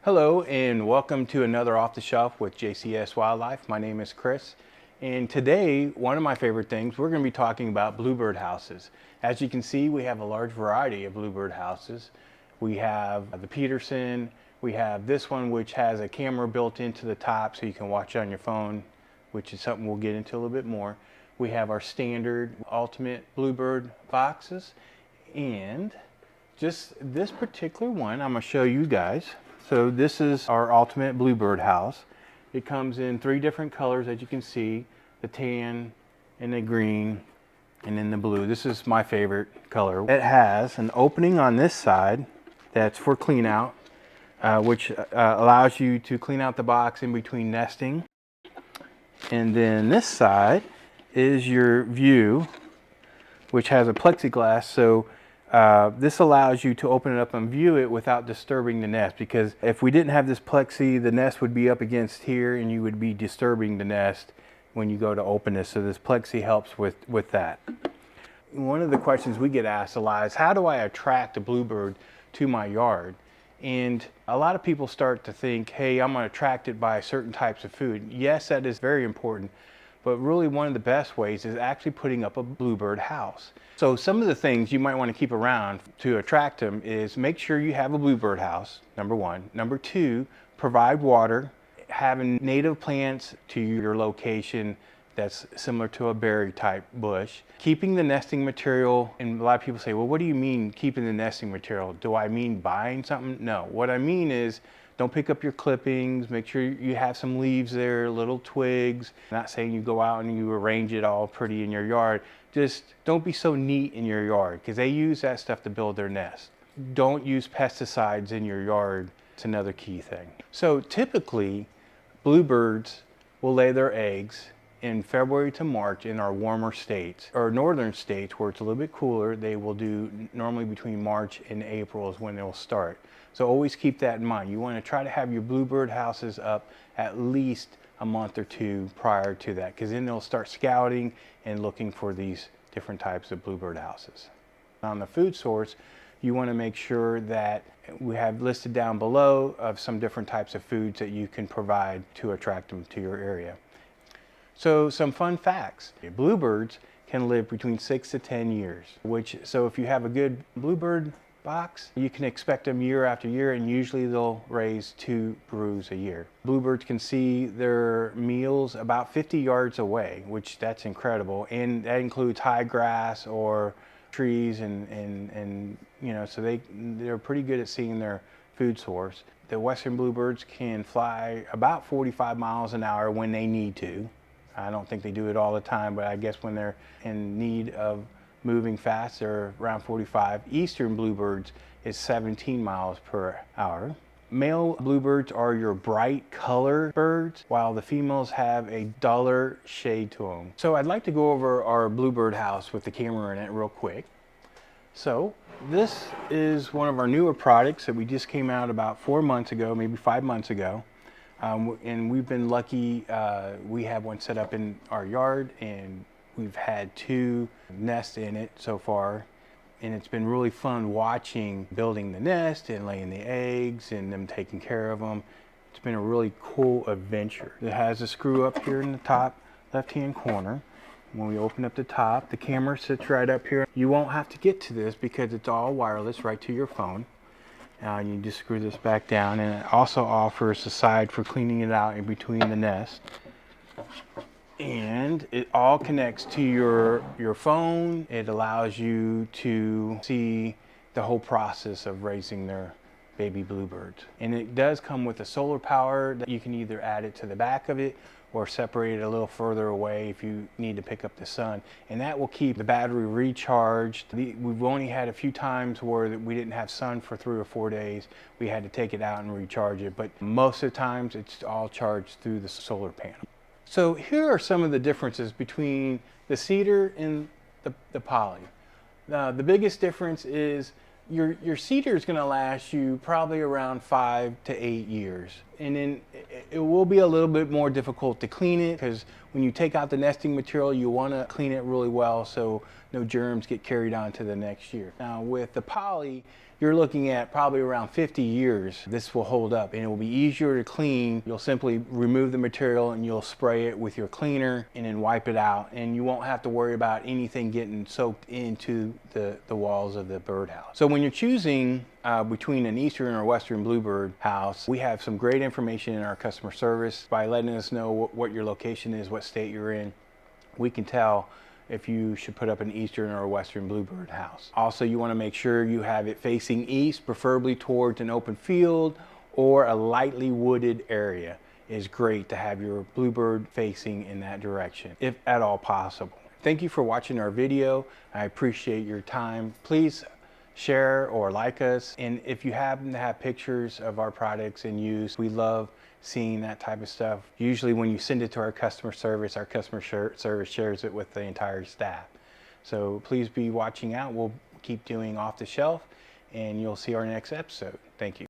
Hello and welcome to another Off the Shelf with JCS Wildlife. My name is Chris, and today one of my favorite things, we're going to be talking about bluebird houses. As you can see, we have a large variety of bluebird houses. We have the Peterson, we have this one which has a camera built into the top so you can watch it on your phone, which is something we'll get into a little bit more. We have our standard ultimate bluebird boxes, and just this particular one I'm going to show you guys. So this is our ultimate bluebird house. It comes in 3 different colors, as you can see, the tan and the green and then the blue. This is my favorite color. It has an opening on this side that's for clean out, which allows you to clean out the box in between nesting. And then this side is your view, which has a plexiglass, so this allows you to open it up and view it without disturbing the nest, because if we didn't have this plexi, the nest would be up against here and you would be disturbing the nest when you go to open this. So this plexi helps with that. One of the questions we get asked a lot is, how do I attract a bluebird to my yard? And a lot of people start to think, hey, I'm going to attract it by certain types of food. Yes, that is very important. But really one of the best ways is actually putting up a bluebird house. So some of the things you might want to keep around to attract them is make sure you have a bluebird house, number 1. Number 2, provide water. Having native plants to your location that's similar to a berry type bush. Keeping the nesting material, and a lot of people say, well, what do you mean keeping the nesting material? Do I mean buying something? No, what I mean is, don't pick up your clippings. Make sure you have some leaves there, little twigs. I'm not saying you go out and you arrange it all pretty in your yard. Just don't be so neat in your yard, because they use that stuff to build their nest. Don't use pesticides in your yard. It's another key thing. So typically, bluebirds will lay their eggs in February to March in our warmer states. Or northern states where it's a little bit cooler, they will do normally between March and April is when they'll start. So always keep that in mind. You want to try to have your bluebird houses up at least a month or 2 prior to that, because then they'll start scouting and looking for these different types of bluebird houses. On the food source, you want to make sure that we have listed down below of some different types of foods that you can provide to attract them to your area. So some fun facts. Bluebirds can live between 6 to 10 years, so if you have a good bluebird box, you can expect them year after year, and usually they'll raise 2 broods a year. Bluebirds can see their meals about 50 yards away, which that's incredible, and that includes high grass or trees, and you know, so they're pretty good at seeing their food source. The western bluebirds can fly about 45 miles an hour when they need to. I don't think they do it all the time, but I guess when they're in need of moving fast, they're around 45. Eastern bluebirds is 17 miles per hour. Male bluebirds are your bright color birds, while the females have a duller shade to them. So I'd like to go over our bluebird house with the camera in it real quick. So this is one of our newer products that we just came out about 4 months ago, maybe 5 months ago. And we've been lucky, we have one set up in our yard, and we've had 2 nests in it so far, and it's been really fun watching building the nest and laying the eggs and them taking care of them. It's been a really cool adventure. It has a screw up here in the top left-hand corner. When we open up the top, the camera sits right up here. You won't have to get to this because it's all wireless right to your phone. You just screw this back down, and it also offers a side for cleaning it out in between the nest. And it all connects to your phone. It allows you to see the whole process of raising their baby bluebirds. And it does come with a solar power that you can either add it to the back of it or separate it a little further away if you need to pick up the sun. And that will keep the battery recharged. We've only had a few times where we didn't have sun for 3 or 4 days. We had to take it out and recharge it, but most of the times it's all charged through the solar panel. So here are some of the differences between the cedar and the poly. The biggest difference is your cedar is going to last you probably around 5 to 8 years, And then it will be a little bit more difficult to clean it, because when you take out the nesting material, you want to clean it really well so no germs get carried on to the next year. Now with the poly, you're looking at probably around 50 years this will hold up, and it will be easier to clean. You'll simply remove the material and you'll spray it with your cleaner and then wipe it out, and you won't have to worry about anything getting soaked into the walls of the birdhouse. So when you're choosing between an eastern or western bluebird house, we have some great information in our customer service. By letting us know what your location is, what state you're in, we can tell if you should put up an eastern or a western bluebird house. Also, you want to make sure you have it facing east, preferably towards an open field or a lightly wooded area. Is great to have your bluebird facing in that direction, if at all possible. Thank you for watching our video. I appreciate your time. Please share or like us, and if you happen to have pictures of our products in use, we love seeing that type of stuff. Usually when you send it to our customer service service shares it with the entire staff. So please be watching out. We'll keep doing off the shelf, and you'll see our next episode. Thank you.